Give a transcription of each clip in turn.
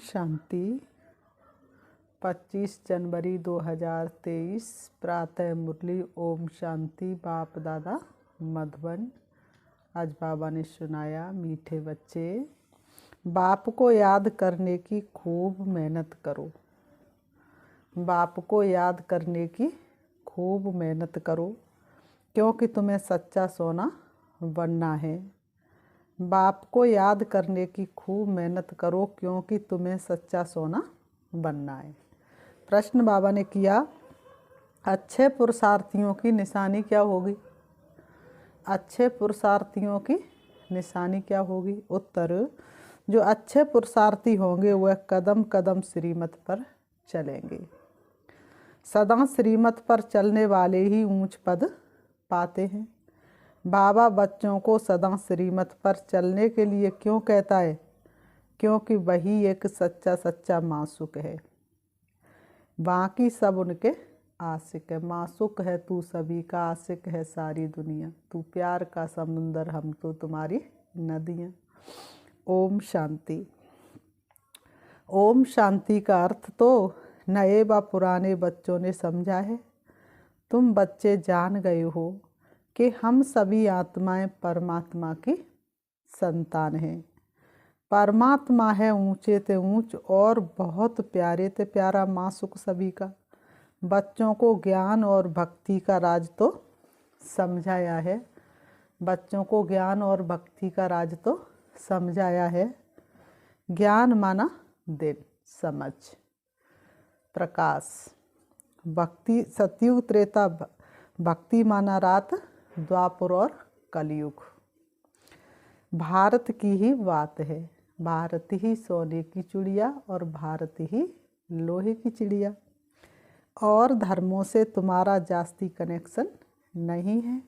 शांति। 25 जनवरी 2023 प्रातः मुरली। ओम शांति। बाप दादा मधुबन। आज बाबा ने सुनाया, मीठे बच्चे, बाप को याद करने की खूब मेहनत करो। बाप को याद करने की खूब मेहनत करो, क्योंकि तुम्हें सच्चा सोना बनना है। बाप को याद करने की खूब मेहनत करो, क्योंकि तुम्हें सच्चा सोना बनना है। प्रश्न बाबा ने किया, अच्छे पुरुषार्थियों की निशानी क्या होगी? अच्छे पुरुषार्थियों की निशानी क्या होगी? उत्तर, जो अच्छे पुरुषार्थी होंगे वह कदम कदम श्रीमत पर चलेंगे। सदा श्रीमत पर चलने वाले ही ऊंच पद पाते हैं। बाबा बच्चों को सदा श्रीमत पर चलने के लिए क्यों कहता है? क्योंकि वही एक सच्चा मासूक है। बाकी सब उनके आशिक है। मासूक है तू सभी का, आशिक है सारी दुनिया। तू प्यार का समुंदर, हम तो तुम्हारी नदियाँ। ओम शांति। ओम शांति का अर्थ तो नए व पुराने बच्चों ने समझा है। तुम बच्चे जान गए हो कि हम सभी आत्माएं परमात्मा की संतान हैं। परमात्मा है ऊंचे ते ऊंच और बहुत प्यारे ते प्यारा मासूक सभी का। बच्चों को ज्ञान और भक्ति का राज तो समझाया है। बच्चों को ज्ञान और भक्ति का राज तो समझाया है। ज्ञान माना दिन, समझ, प्रकाश। भक्ति सतयुग त्रेता, भक्ति माना रात, द्वापर और कलयुग। भारत की ही बात है। भारत ही सोने की चिड़िया और भारत ही लोहे की चिड़िया। और धर्मों से तुम्हारा जास्ती कनेक्शन नहीं है।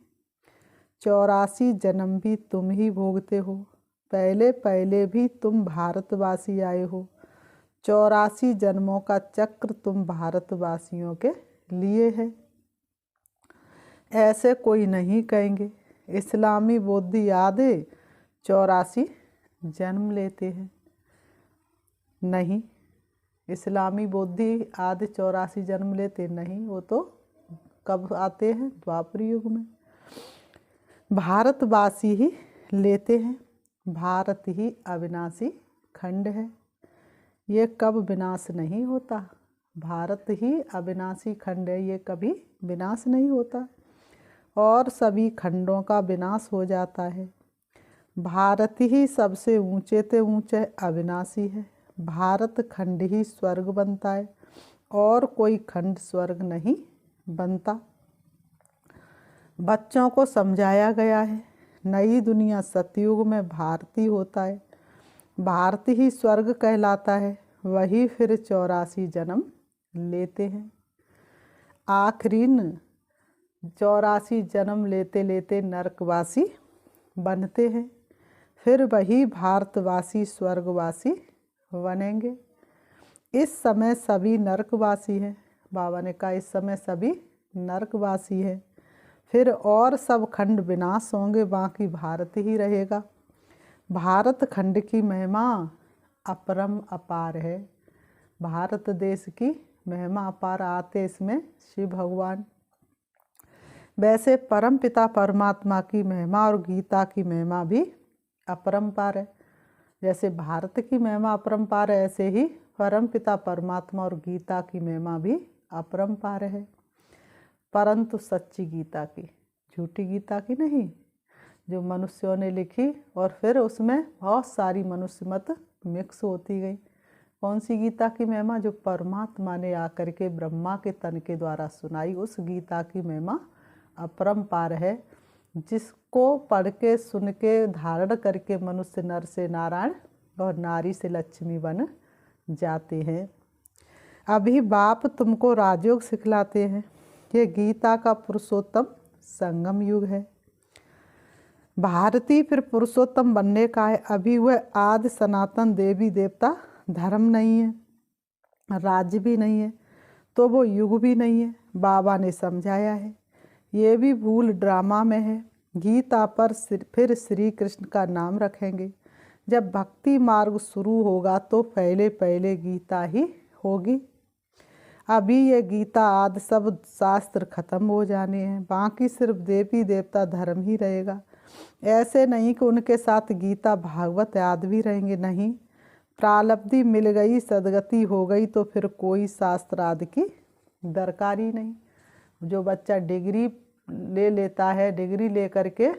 84 जन्म भी तुम ही भोगते हो। पहले पहले भी तुम भारतवासी आए हो। 84 जन्मों का चक्र तुम भारतवासियों के लिए है। ऐसे कोई नहीं कहेंगे। इस्लामी बौद्ध आधे 84 जन्म लेते हैं। नहीं, इस्लामी बौद्ध आधे 84 जन्म लेते नहीं। वो तो कब आते हैं? द्वापर युग में। भारतवासी ही लेते हैं। भारत ही अविनाशी खंड है। ये कब विनाश नहीं होता। भारत ही अविनाशी खंड है, ये कभी विनाश नहीं होता। और सभी खंडों का विनाश हो जाता है। भारत ही सबसे ऊंचे ते ऊंचे अविनाशी है। भारत खंड ही स्वर्ग बनता है और कोई खंड स्वर्ग नहीं बनता। बच्चों को समझाया गया है, नई दुनिया सतयुग में भारत ही होता है। भारत ही स्वर्ग कहलाता है। वही फिर 84 जन्म लेते हैं। आखिरीन 84 जन्म लेते लेते नरकवासी बनते हैं। फिर वही भारतवासी स्वर्गवासी बनेंगे। इस समय सभी नरकवासी हैं। बाबा ने कहा इस समय सभी नरकवासी हैं। फिर और सब खंड विनाश होंगे, बाकी भारत ही रहेगा। भारत खंड की महिमा अपरम अपार है। भारत देश की महिमा अपार। आते इसमें शिव भगवान। वैसे परम पिता परमात्मा की महिमा और गीता की महिमा भी अपरंपार है। जैसे भारत की महिमा अपरंपार है, ऐसे ही परम पिता परमात्मा और गीता की महिमा भी अपरंपार है। परंतु सच्ची गीता की, झूठी गीता की नहीं, जो मनुष्यों ने लिखी और फिर उसमें बहुत सारी मनुष्य मत मिक्स होती गई। कौन सी गीता की महिमा? जो परमात्मा ने आकर के ब्रह्मा के तन के द्वारा सुनाई, उस गीता की महिमा अपरंपार है। जिसको पढ़ के सुन के धारण करके मनुष्य नर से नारायण और नारी से लक्ष्मी बन जाते हैं। अभी बाप तुमको राजयोग सिखलाते हैं। ये गीता का पुरुषोत्तम संगम युग है। भारतीय फिर पुरुषोत्तम बनने का है। अभी वह आदि सनातन देवी देवता धर्म नहीं है, राज्य भी नहीं है, तो वो युग भी नहीं है। बाबा ने समझाया है। ये भी भूल ड्रामा में है। गीता पर फिर श्री कृष्ण का नाम रखेंगे। जब भक्ति मार्ग शुरू होगा तो पहले पहले गीता ही होगी। अभी ये गीता आदि सब शास्त्र खत्म हो जाने हैं, बाकी सिर्फ देवी देवता धर्म ही रहेगा। ऐसे नहीं कि उनके साथ गीता भागवत आदि भी रहेंगे, नहीं। प्रालब्धि मिल गई, सदगति हो गई तो फिर कोई शास्त्र आदि की दरकार ही नहीं। जो बच्चा डिग्री ले लेता है, डिग्री ले करके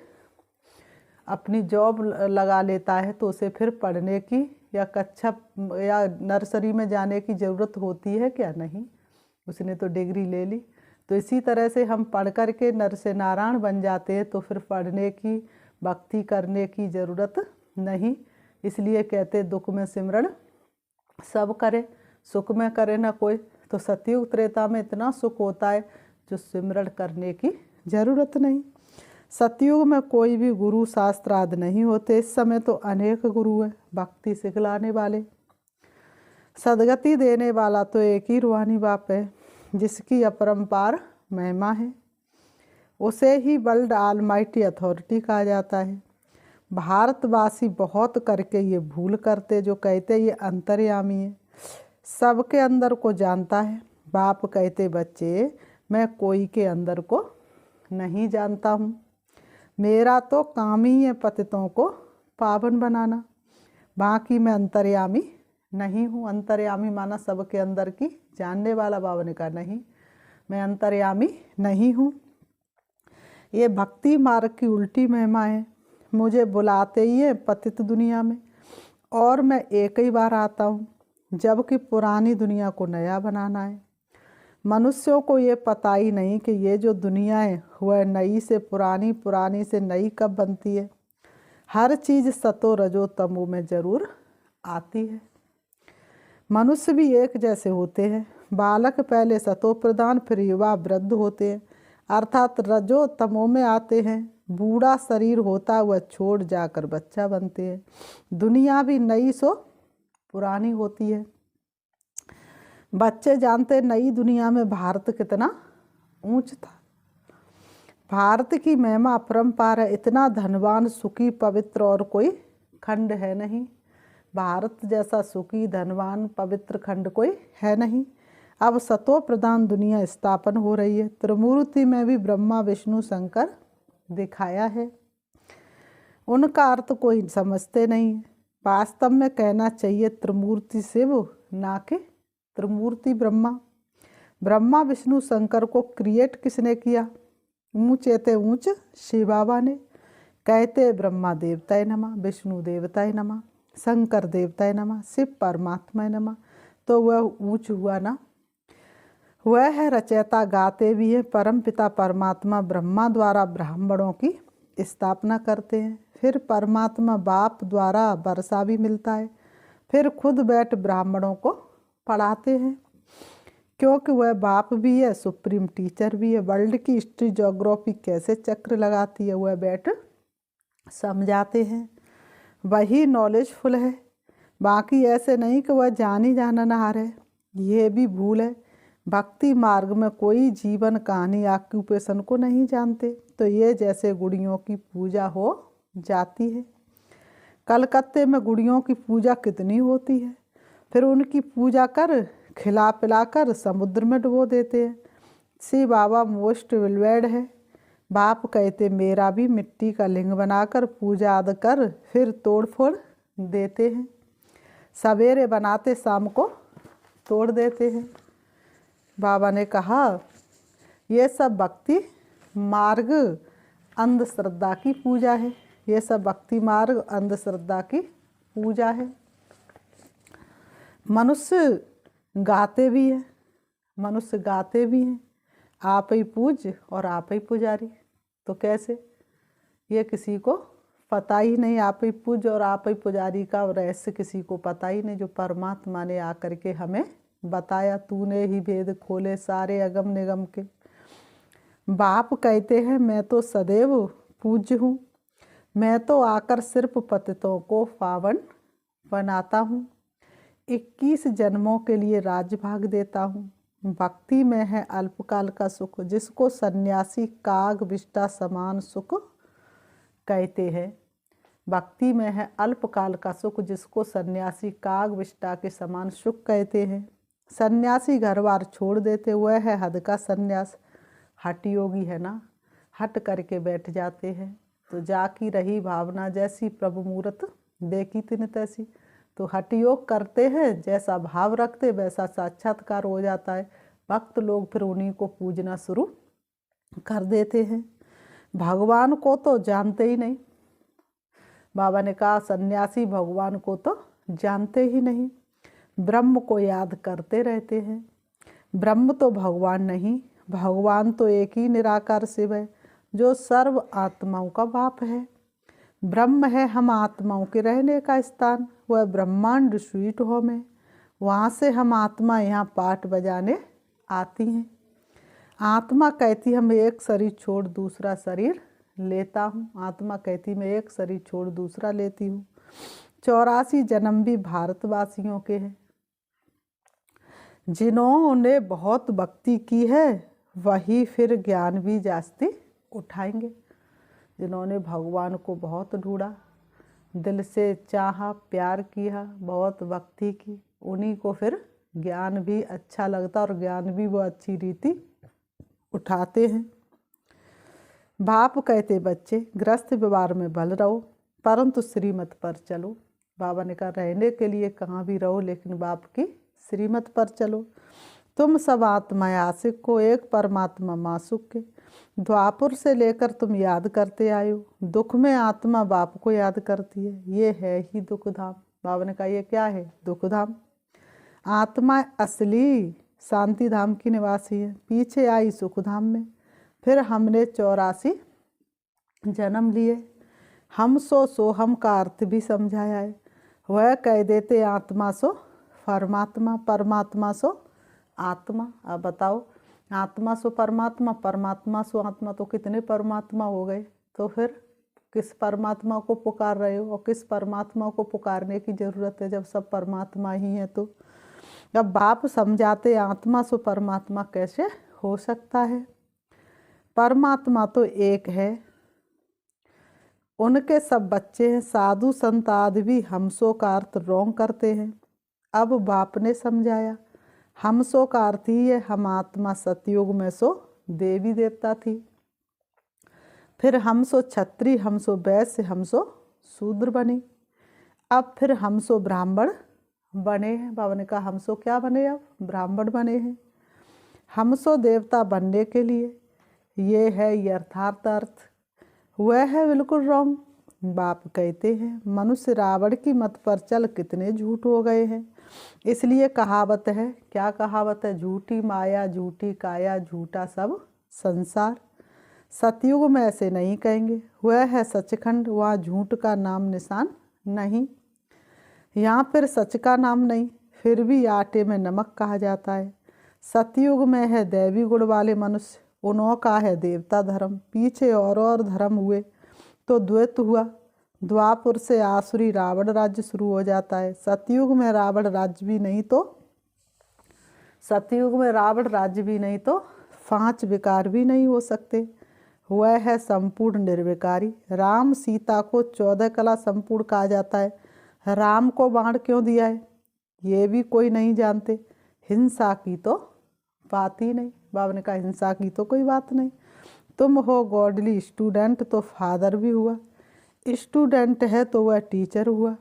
अपनी जॉब लगा लेता है तो उसे फिर पढ़ने की या कक्षा या नर्सरी में जाने की ज़रूरत होती है क्या? नहीं, उसने तो डिग्री ले ली। तो इसी तरह से हम पढ़ कर के नर से नारायण बन जाते हैं तो फिर पढ़ने की, भक्ति करने की ज़रूरत नहीं। इसलिए कहते दुख में सिमरण सब करे, सुख में करे ना कोई। तो सतयुग त्रेता में इतना सुख होता है जो सिमरण करने की ज़रूरत नहीं। सतयुग में कोई भी गुरु शास्त्र आदि नहीं होते। इस समय तो अनेक गुरु हैं भक्ति सिखलाने वाले। सदगति देने वाला तो एक ही रूहानी बाप है जिसकी अपरंपार महिमा है। उसे ही वर्ल्ड ऑलमाइटी अथॉरिटी कहा जाता है। भारतवासी बहुत करके ये भूल करते जो कहते ये अंतर्यामी है, सबके अंदर को जानता है। बाप कहते बच्चे मैं कोई के अंदर को नहीं जानता हूँ, मेरा तो काम ही है पतितों को पावन बनाना, बाकी मैं अंतर्यामी नहीं हूँ। अंतर्यामी माना सबके अंदर की जानने वाला। बाबा ने कहा नहीं, मैं अंतर्यामी नहीं हूँ। ये भक्ति मार्ग की उल्टी महिमा है। मुझे बुलाते ही है पतित दुनिया में और मैं एक ही बार आता हूँ, जबकि पुरानी दुनिया को नया बनाना है। मनुष्यों को ये पता ही नहीं कि ये जो दुनिया है वह नई से पुरानी, पुरानी से नई कब बनती है। हर चीज़ सतो रजो तमो में ज़रूर आती है। मनुष्य भी एक जैसे होते हैं। बालक पहले सतो प्रधान फिर युवा वृद्ध होते हैं, अर्थात रजो तमो में आते हैं। बूढ़ा शरीर होता वह छोड़ जाकर बच्चा बनते हैं। दुनिया भी नई सो पुरानी होती है। बच्चे जानते नई दुनिया में भारत कितना ऊंच था। भारत की महिमा अपरंपार है। इतना धनवान, सुखी, पवित्र और कोई खंड है नहीं। भारत जैसा सुखी, धनवान, पवित्र खंड कोई है नहीं। अब सतो प्रधान दुनिया स्थापन हो रही है। त्रिमूर्ति में भी ब्रह्मा विष्णु शंकर दिखाया है। उनका अर्थ कोई समझते नहीं। वास्तव में कहना चाहिए त्रिमूर्ति शिव, ना कि त्रिमूर्ति ब्रह्मा। ब्रह्मा विष्णु शंकर को क्रिएट किसने किया? ऊँचे ते ऊँच शिव बाबा ने। कहते ब्रह्मा देवताय नमः, विष्णु देवताय नमः, शंकर देवताय नमः, शिव परमात्मा नमः। तो वह ऊँच हुआ ना। वह है रचयिता, गाते भी है। परम पिता परमात्मा ब्रह्मा द्वारा ब्राह्मणों की स्थापना करते हैं। फिर परमात्मा बाप द्वारा वर्षा भी मिलता है। फिर खुद बैठ ब्राह्मणों को पढ़ाते हैं, क्योंकि वह बाप भी है, सुप्रीम टीचर भी है। वर्ल्ड की हिस्ट्री ज्योग्राफी कैसे चक्र लगाती है वह बैठ समझाते हैं। वही नॉलेजफुल है। बाकी ऐसे नहीं कि वह जान ही जाननहार है, ये भी भूल है। भक्ति मार्ग में कोई जीवन कहानी ऑक्यूपेशन को नहीं जानते। तो ये जैसे गुड़ियों की पूजा हो जाती है। कलकत्ते में गुड़ियों की पूजा कितनी होती है। फिर उनकी पूजा कर खिला पिलाकर समुद्र में डुबो देते हैं। शिव बाबा मोस्ट विलवेड है। बाप कहते मेरा भी मिट्टी का लिंग बनाकर पूजा आदि कर फिर तोड़ फोड़ देते हैं। सवेरे बनाते शाम को तोड़ देते हैं। बाबा ने कहा ये सब भक्ति मार्ग अंधश्रद्धा की पूजा है। ये सब भक्ति मार्ग अंधश्रद्धा की पूजा है। मनुष्य गाते भी हैं, मनुष्य गाते भी हैं, आप ही पूज और आप ही पुजारी। तो कैसे? ये किसी को पता ही नहीं। आप ही पूज और आप ही पुजारी का रहस्य किसी को पता ही नहीं, जो परमात्मा ने आकर के हमें बताया। तूने ही भेद खोले सारे अगम निगम के। बाप कहते हैं मैं तो सदैव पूज्य हूँ, मैं तो आकर सिर्फ पतितों को पावन बनाता हूँ। 21 जन्मों के लिए राजभाग देता हूँ। भक्ति में है अल्पकाल का सुख, जिसको सन्यासी काग विष्टा समान सुख कहते हैं। भक्ति में है अल्पकाल का सुख, जिसको सन्यासी काग विष्टा के समान सुख कहते हैं। सन्यासी घर बार छोड़ देते, वह है हद का सन्यास। हठ योगी है ना, हट करके बैठ जाते हैं। तो जाकी रही भावना जैसी, प्रभु मूरत देखी तिन तैसी। तो हठ योग करते हैं, जैसा भाव रखते वैसा साक्षात्कार हो जाता है। भक्त लोग फिर उन्हीं को पूजना शुरू कर देते हैं। भगवान को तो जानते ही नहीं। बाबा ने कहा सन्यासी भगवान को तो जानते ही नहीं, ब्रह्म को याद करते रहते हैं। ब्रह्म तो भगवान नहीं, भगवान तो एक ही निराकार शिव है, जो सर्व आत्माओं का बाप है। ब्रह्म है हम आत्माओं के रहने का स्थान, वह ब्रह्मांड स्वीट होम है। वहाँ से हम आत्मा यहाँ पाठ बजाने आती हैं। आत्मा कहती हम एक शरीर छोड़ दूसरा शरीर लेता हूँ। आत्मा कहती मैं एक शरीर छोड़ दूसरा लेती हूँ। 84 जन्म भी भारतवासियों के हैं। जिन्होंने बहुत भक्ति की है वही फिर ज्ञान भी जास्ती उठाएंगे। जिन्होंने भगवान को बहुत ढूंढा, दिल से चाहा, प्यार किया, बहुत भक्ति की, उन्हीं को फिर ज्ञान भी अच्छा लगता और ज्ञान भी वो अच्छी रीति उठाते हैं। बाप कहते बच्चे गृहस्थ व्यवहार में भल रहो, परंतु श्रीमत पर चलो। बाबा ने कहा रहने के लिए कहाँ भी रहो, लेकिन बाप की श्रीमत पर चलो। तुम सब आत्मा आशिक को, एक परमात्मा मासुक के। द्वापुर से लेकर तुम याद करते आए हो। दुख में आत्मा बाप को याद करती है, ये है ही दुख धाम। बाबा ने कहा ये क्या है? दुख धाम। आत्मा असली शांति धाम की निवासी है, पीछे आई सुख धाम में। फिर हमने 84 जन्म लिए। हम सो हम का अर्थ भी समझाया है। वह कह देते आत्मा सो परमात्मा, परमात्मा सो आत्मा। अब बताओ, आत्मा सो परमात्मा, परमात्मा सो आत्मा, तो कितने परमात्मा हो गए? तो फिर किस परमात्मा को पुकार रहे हो और किस परमात्मा को पुकारने की ज़रूरत है जब सब परमात्मा ही है? तो अब बाप समझाते आत्मा सो परमात्मा कैसे हो सकता है? परमात्मा तो एक है, उनके सब बच्चे हैं। साधु संत आदि भी हमसो का अर्थ रोंग करते हैं। अब बाप ने समझाया हमसो का अर्थ ही है हम आत्मा सतयुग में सो देवी देवता थी। फिर हमसो क्षत्रिय, हमसो वैश्य, हमसो शूद्र बनी। अब फिर हमसो ब्राह्मण बने हैं। बाबा ने कहा हमसो क्या बने? अब ब्राह्मण बने हैं। हमसो देवता बनने के लिए, ये है यथार्थ अर्थ। वह है बिल्कुल रॉन्ग। बाप कहते हैं मनुष्य रावण की मत पर चल कितने झूठ हो गए हैं। इसलिए कहावत है, क्या कहावत है? झूठी माया, झूठी काया, झूठा सब संसार। सतयुग में ऐसे नहीं कहेंगे। वह है सचखंड, वहाँ झूठ का नाम निशान नहीं। यहाँ फिर सच का नाम नहीं, फिर भी आटे में नमक कहा जाता है। सतयुग में है दैवी गुण वाले मनुष्य, उन्हों का है देवता धर्म। पीछे और धर्म हुए तो द्वैत हुआ। द्वापुर से आसुरी रावण राज्य शुरू हो जाता है। सतयुग में रावण राज्य भी नहीं तो 5 विकार भी नहीं हो सकते। वह है संपूर्ण निर्विकारी। राम सीता को 14 कला संपूर्ण कहा जाता है। राम को बाण क्यों दिया है ये भी कोई नहीं जानते। हिंसा की तो बात ही नहीं। बाबा ने कहा हिंसा की तो कोई बात नहीं। तुम हो गॉडली स्टूडेंट तो फादर भी हुआ, स्टूडेंट है तो वह टीचर हुआ।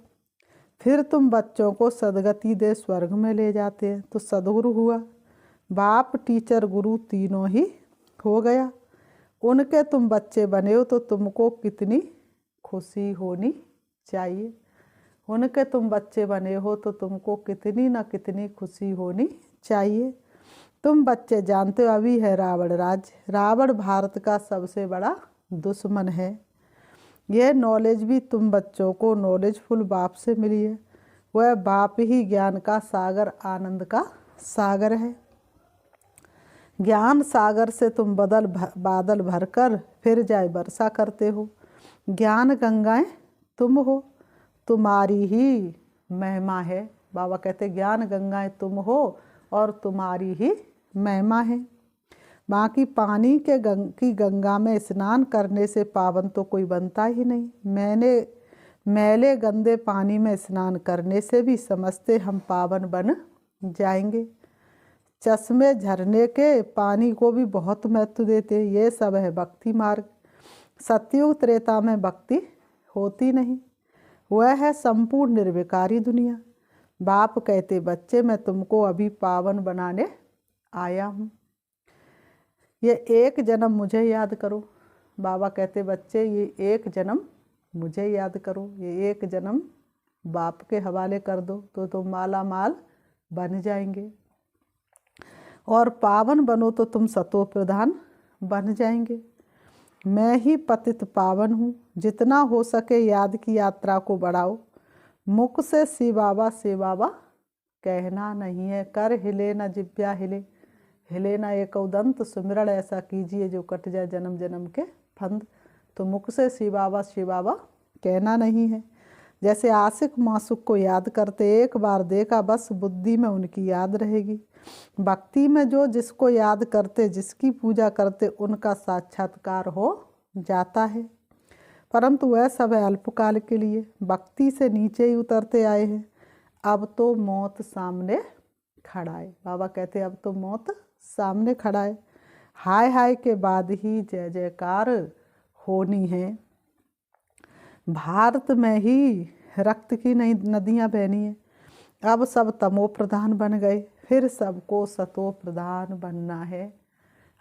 फिर तुम बच्चों को सदगति दे स्वर्ग में ले जाते हैं तो सदगुरु हुआ। बाप टीचर गुरु तीनों ही हो गया। उनके तुम बच्चे बने हो तो तुमको कितनी खुशी होनी चाहिए। उनके तुम बच्चे बने हो तो तुमको कितनी न कितनी खुशी होनी चाहिए। तुम बच्चे जानते हो अभी है रावण राज्य। रावण भारत का सबसे बड़ा दुश्मन है। यह नॉलेज भी तुम बच्चों को नॉलेजफुल बाप से मिली है। वह बाप ही ज्ञान का सागर, आनंद का सागर है। ज्ञान सागर से तुम बादल भरकर फिर जाए वर्षा करते हो। ज्ञान गंगाएं तुम हो, तुम्हारी ही महिमा है। बाबा कहते ज्ञान गंगाएं तुम हो और तुम्हारी ही महिमा है। बाकी पानी की गंगा में स्नान करने से पावन तो कोई बनता ही नहीं। मैले गंदे पानी में स्नान करने से भी समझते हम पावन बन जाएंगे। चश्मे झरने के पानी को भी बहुत महत्व देते। ये सब है भक्ति मार्ग। सतयुग त्रेता में भक्ति होती नहीं, वह है संपूर्ण निर्विकारी दुनिया। बाप कहते बच्चे मैं तुमको अभी पावन बनाने आया हूँ, ये एक जन्म मुझे याद करो। बाबा कहते बच्चे ये एक जन्म मुझे याद करो, ये एक जन्म बाप के हवाले कर दो तो तुम माला माल बन जाएंगे। और पावन बनो तो तुम सतो प्रधान बन जाएंगे। मैं ही पतित पावन हूँ, जितना हो सके याद की यात्रा को बढ़ाओ। मुख से शिव बाबा कहना नहीं है। कर हिले न जिब्या हिले, हिले न एकदंत सुमिरण ऐसा कीजिए जो कट जाए जन्म जन्म के फंद। तो मुख से शिव बाबा कहना नहीं है। जैसे आशिक मासुक को याद करते, एक बार देखा बस बुद्धि में उनकी याद रहेगी। भक्ति में जो जिसको याद करते, जिसकी पूजा करते, उनका साक्षात्कार हो जाता है। परंतु वह सब है अल्पकाल के लिए। भक्ति से नीचे ही उतरते आए हैं। अब तो मौत सामने खड़ा है। बाबा कहते अब तो मौत सामने खड़ा है। हाय हाय के बाद ही जय जयकार होनी है। भारत में ही रक्त की नई नदियाँ बहनी है। अब सब तमो प्रधान बन गए, फिर सबको सतो प्रधान बनना है।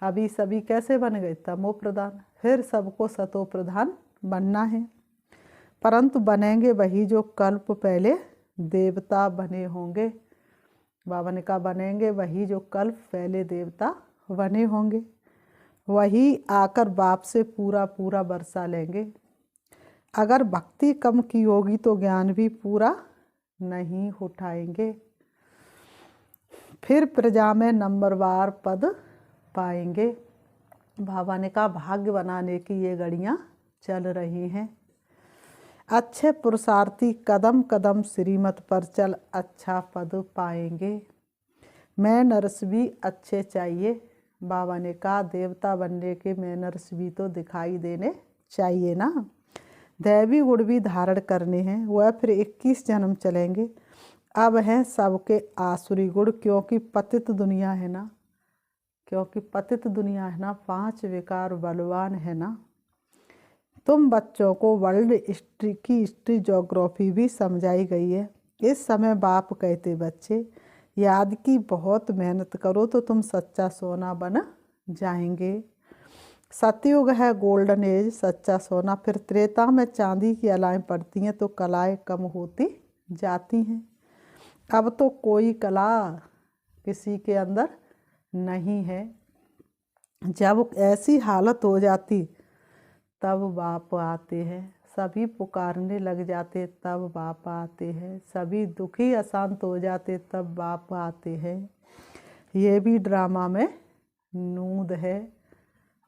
अभी सभी कैसे बन गए? तमो प्रधान। फिर सबको सतो प्रधान बनना है। परंतु बनेंगे वही जो कल्प पहले देवता बने होंगे। बाबा ने कहा बनेंगे वही जो कल्प पहले देवता बने होंगे। वही आकर बाप से पूरा पूरा बरसा लेंगे। अगर भक्ति कम की होगी तो ज्ञान भी पूरा नहीं उठाएंगे। फिर प्रजा में नंबरवार पद पाएंगे। बाबा ने कहा भाग्य बनाने की ये घड़ियाँ चल रही हैं। अच्छे पुरुषार्थी कदम कदम श्रीमत पर चल अच्छा पद पाएंगे। मैनर्स भी अच्छे चाहिए। बाबा ने कहा देवता बनने के मैनर्स भी तो दिखाई देने चाहिए ना। दैवी गुण भी धारण करने हैं। वह फिर 21 जन्म चलेंगे। अब हैं सबके आसुरी गुण, क्योंकि पतित दुनिया है ना, क्योंकि पतित दुनिया है ना। 5 विकार बलवान है ना। तुम बच्चों को वर्ल्ड हिस्ट्री की हिस्ट्री ज्योग्राफी भी समझाई गई है। इस समय बाप कहते बच्चे याद की बहुत मेहनत करो तो तुम सच्चा सोना बन जाएंगे। सतयुग है गोल्डन एज, सच्चा सोना। फिर त्रेता में चांदी की अलाएँ पड़ती हैं तो कलाएँ कम होती जाती हैं। अब तो कोई कला किसी के अंदर नहीं है। जब ऐसी हालत हो जाती तब बाप आते हैं। सभी पुकारने लग जाते तब बाप आते हैं। सभी दुखी अशांत हो जाते तब बाप आते हैं। ये भी ड्रामा में नूद है।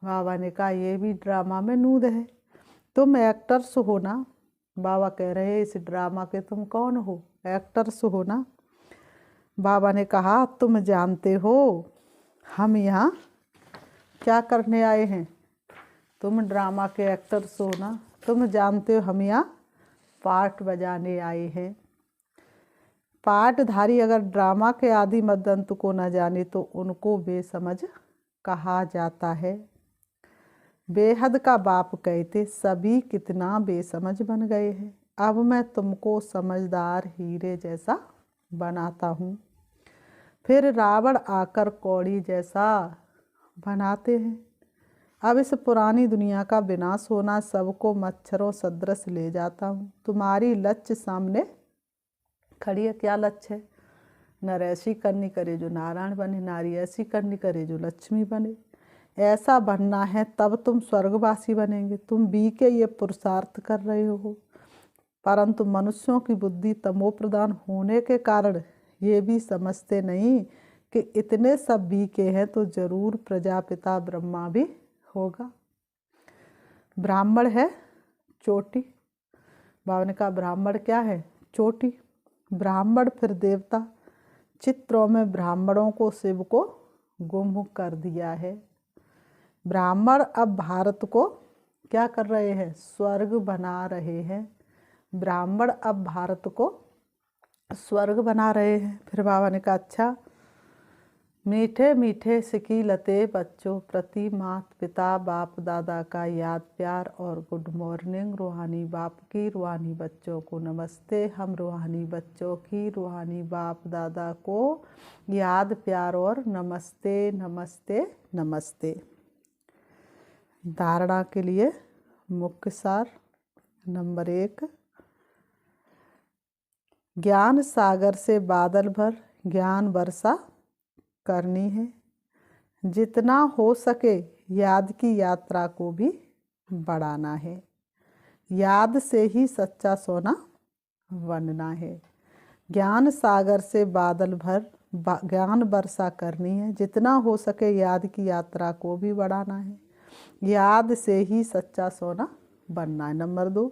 बाबा ने कहा ये भी ड्रामा में नूद है। तुम एक्टर्स हो ना। बाबा कह रहे इस ड्रामा के तुम कौन हो? एक्टर्स हो ना। बाबा ने कहा तुम जानते हो हम यहाँ क्या करने आए हैं? तुम ड्रामा के एक्टर्स हो ना। तुम जानते हो हम यहाँ पार्ट बजाने आए हैं। पार्टधारी अगर ड्रामा के आदि मद्दंत को न जाने तो उनको बेसमझ कहा जाता है। बेहद का बाप कहते सभी कितना बेसमझ बन गए हैं। अब मैं तुमको समझदार हीरे जैसा बनाता हूँ। फिर रावण आकर कौड़ी जैसा बनाते हैं। अब इस पुरानी दुनिया का विनाश होना सबको मच्छरों सदृश ले जाता हूँ। तुम्हारी लक्ष्य सामने खड़ी है। क्या लक्ष्य है? नर ऐसी करनी करे जो नारायण बने, नारी ऐसी करनी करे जो लक्ष्मी बने। ऐसा बनना है तब तुम स्वर्गवासी बनेंगे। तुम बी के ये पुरुषार्थ कर रहे हो, परंतु मनुष्यों की बुद्धि तमो प्रधान होने के कारण ये भी समझते नहीं कि इतने सब बी के हैं तो जरूर प्रजापिता ब्रह्मा भी होगा। ब्राह्मण है चोटी। बाबा ने कहा ब्राह्मण क्या है? चोटी। ब्राह्मण फिर देवता। चित्रों में ब्राह्मणों को शिव को गुम कर दिया है। ब्राह्मण अब भारत को क्या कर रहे हैं? स्वर्ग बना रहे हैं। ब्राह्मण अब भारत को स्वर्ग बना रहे हैं। फिर बाबा ने कहा अच्छा, मीठे मीठे सिकीलते बच्चों प्रति माता पिता बाप दादा का याद प्यार और गुड मॉर्निंग। रूहानी बाप की रूहानी बच्चों को नमस्ते। हम रूहानी बच्चों की रूहानी बाप दादा को याद प्यार और नमस्ते नमस्ते नमस्ते। धारणा के लिए मुख्य सार नंबर 1, ज्ञान सागर से बादल भर ज्ञान वर्षा करनी है। जितना हो सके याद की यात्रा को भी बढ़ाना है। याद से ही सच्चा सोना बनना है। ज्ञान सागर से बादल भर ज्ञान वर्षा करनी है। जितना हो सके याद की यात्रा को भी बढ़ाना है। याद से ही सच्चा सोना बनना है। नंबर 2,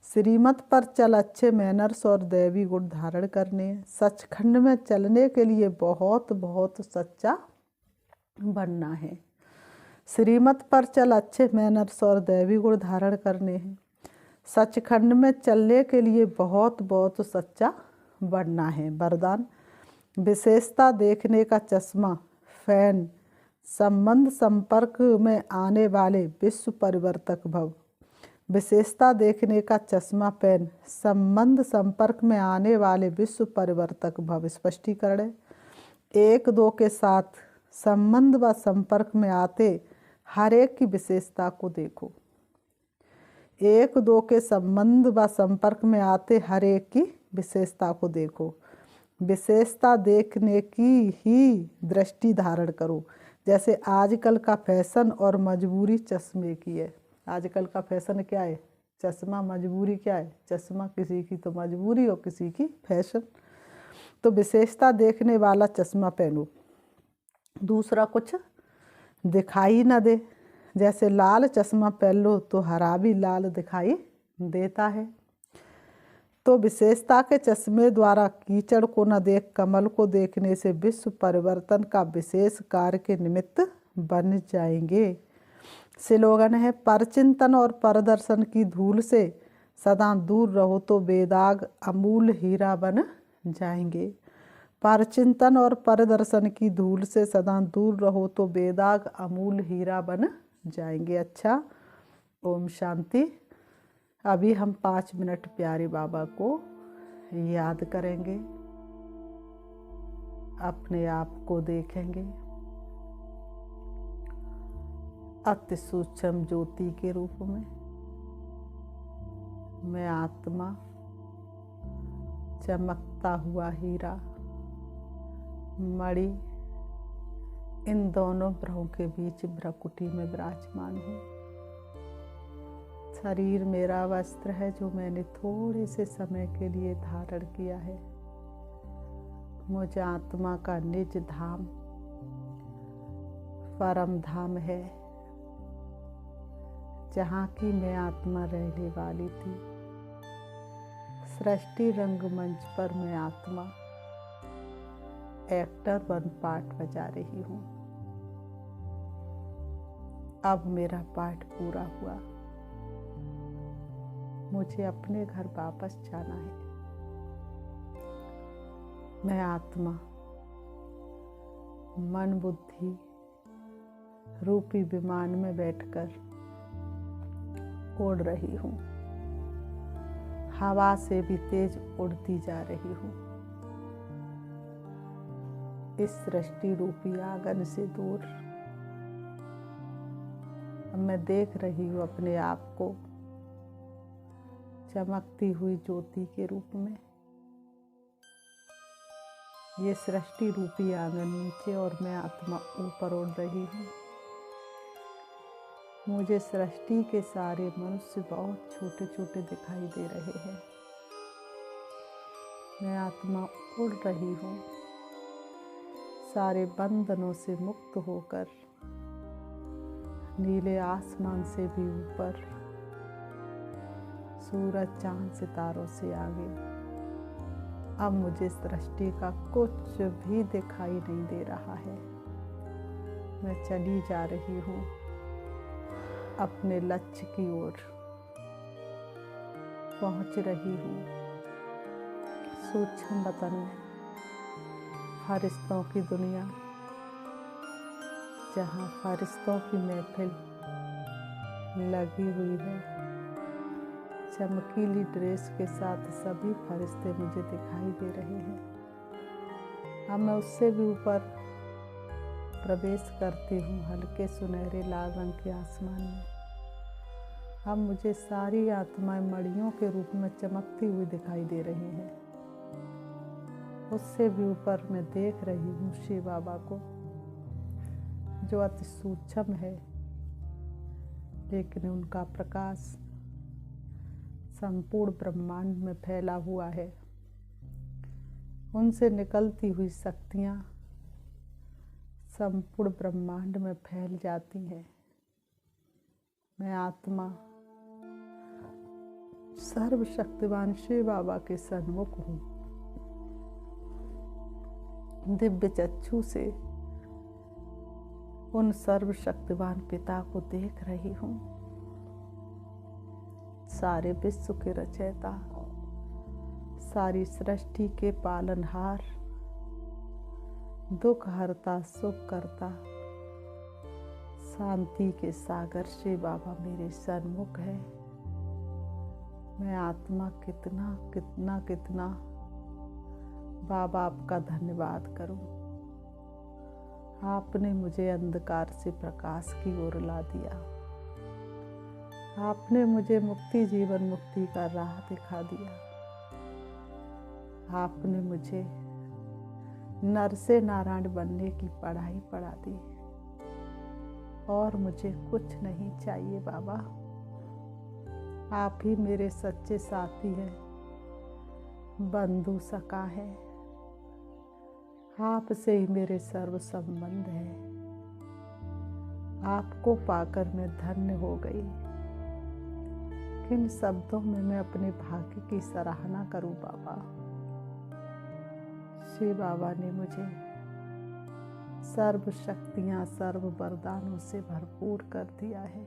श्रीमत पर चल अच्छे मैनर्स और दैवी गुण धारण करने हैं। सचखंड में चलने के लिए बहुत बहुत सच्चा बनना है। श्रीमत पर चल अच्छे मैनर्स और दैवी गुण धारण करने हैं। सचखंड में चलने के लिए बहुत बहुत सच्चा बनना है। वरदान, विशेषता देखने का चश्मा, फैन, संबंध संपर्क में आने वाले विश्व परिवर्तक भव। विशेषता देखने का चश्मा, पेन, संबंध संपर्क में आने वाले विश्व परिवर्तक भव। स्पष्टीकरण है, 1-2 के साथ संबंध व संपर्क में आते हर एक की विशेषता को देखो। 1-2 के संबंध व संपर्क में आते हर एक की विशेषता को देखो। विशेषता देखने की ही दृष्टि धारण करो। जैसे आजकल का फैशन और मजबूरी चश्मे की है। आजकल का फैशन क्या है? चश्मा। मजबूरी क्या है? चश्मा। किसी की तो मजबूरी और किसी की फैशन। तो विशेषता देखने वाला चश्मा पहनो। दूसरा, कुछ दिखाई न दे। जैसे लाल चश्मा पहन लो तो हरा भी लाल दिखाई देता है। तो विशेषता के चश्मे द्वारा कीचड़ को न देख कमल को देखने से विश्व परिवर्तन का विशेष कार्य के निमित्त बन जाएंगे। स्लोगन है, परचिंतन और परदर्शन की धूल से सदा दूर रहो तो बेदाग अमूल हीरा बन जाएंगे। परचिंतन और परदर्शन की धूल से सदा दूर रहो तो बेदाग अमूल हीरा बन जाएंगे। अच्छा, ओम शांति। अभी हम 5 मिनट प्यारे बाबा को याद करेंगे, अपने आप को देखेंगे अति सूक्ष्म ज्योति के रूप में। मैं आत्मा, चमकता हुआ हीरा, मणि, इन दोनों ग्रहों के बीच भ्रकुटी में विराजमान हूँ। शरीर मेरा वस्त्र है जो मैंने थोड़े से समय के लिए धारण किया है। मुझ आत्मा का निज धाम परम धाम है, जहाँ की मैं आत्मा रहने वाली थी। सृष्टि रंगमंच पर मैं आत्मा एक्टर 1 पार्ट बजा रही हूँ। अब मेरा पार्ट पूरा हुआ। मुझे अपने घर वापस जाना है। मैं आत्मा मन बुद्धि रूपी विमान में बैठकर उड़ रही हूँ। हवा से भी तेज उड़ती जा रही हूँ। इस सृष्टि रूपी आंगन से दूर अब मैं देख रही हूँ अपने आप को चमकती हुई ज्योति के रूप में। ये सृष्टि रूपी आंगन नीचे और मैं आत्मा ऊपर उड़ रही हूँ। मुझे सृष्टि के सारे मनुष्य बहुत छोटे छोटे दिखाई दे रहे हैं। मैं आत्मा उड़ रही हूँ, सारे बंधनों से मुक्त होकर नीले आसमान से भी ऊपर, सूरज चांद सितारों से आगे। अब मुझे सृष्टि का कुछ भी दिखाई नहीं दे रहा है। मैं चली जा रही हूँ अपने लक्ष्य की ओर। पहुंच रही हूँ सूक्ष्म वतन में, फरिश्तों की दुनिया, जहाँ फरिश्तों की महफिल लगी हुई है। चमकीली ड्रेस के साथ सभी फरिश्ते मुझे दिखाई दे रहे हैं। अब मैं उससे भी ऊपर प्रवेश करती हूँ हल्के सुनहरे लाल रंग के आसमान में। अब मुझे सारी आत्माएं मणियों के रूप में चमकती हुई दिखाई दे रही हैं। उससे भी ऊपर मैं देख रही हूँ शिव बाबा को, जो अति सूक्ष्म है, लेकिन उनका प्रकाश संपूर्ण ब्रह्मांड में फैला हुआ है। उनसे निकलती हुई शक्तियाँ संपूर्ण ब्रह्मांड में फैल जाती हैं। मैं आत्मा सर्वशक्तिवान शिव बाबा के सन्मुख हूँ। दिव्य चक्षु से उन सर्वशक्तिवान पिता को देख रही हूँ। सारे विश्व के रचयिता, सारी सृष्टि के पालनहार, दुख हरता सुख करता, शांति के सागर शिव बाबा मेरे सन्मुख है। मैं आत्मा कितना कितना कितना बाबा आपका धन्यवाद करूं। आपने मुझे अंधकार से प्रकाश की ओर ला दिया। आपने मुझे मुक्ति जीवन मुक्ति का राह दिखा दिया। आपने मुझे नर से नारायण बनने की पढ़ाई पढ़ा दी। और मुझे कुछ नहीं चाहिए बाबा। आप ही मेरे सच्चे साथी हैं, बंधु सखा है। आपसे ही मेरे सर्व संबंध है। आपको पाकर मैं धन्य हो गई। किन शब्दों में मैं अपने भाग्य की सराहना करूं बाबा। शिव बाबा ने मुझे सर्व शक्तियां, सर्व वरदानों से भरपूर कर दिया है।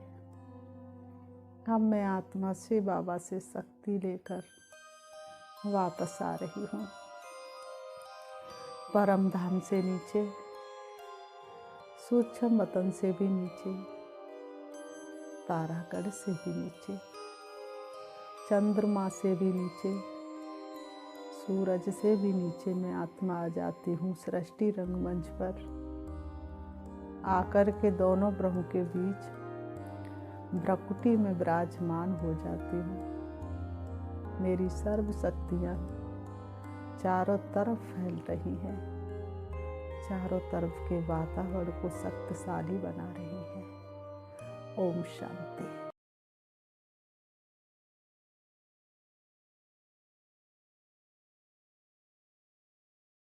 अब मैं आत्मा शिव बाबा से शक्ति लेकर वापस आ रही हूँ। परम धाम से नीचे, सूक्ष्म वतन से भी नीचे, तारागढ़ से भी नीचे, चंद्रमा से भी नीचे, सूरज से भी नीचे मैं आत्मा आ जाती हूँ सृष्टि रंगमंच पर। आकर के दोनों ब्रह्म के बीच भ्रकुटी में विराजमान हो जाती हूँ। मेरी सर्व शक्तियाँ चारों तरफ फैल रही हैं, चारों तरफ के वातावरण को शक्तिशाली बना रही हैं। ओम शांति।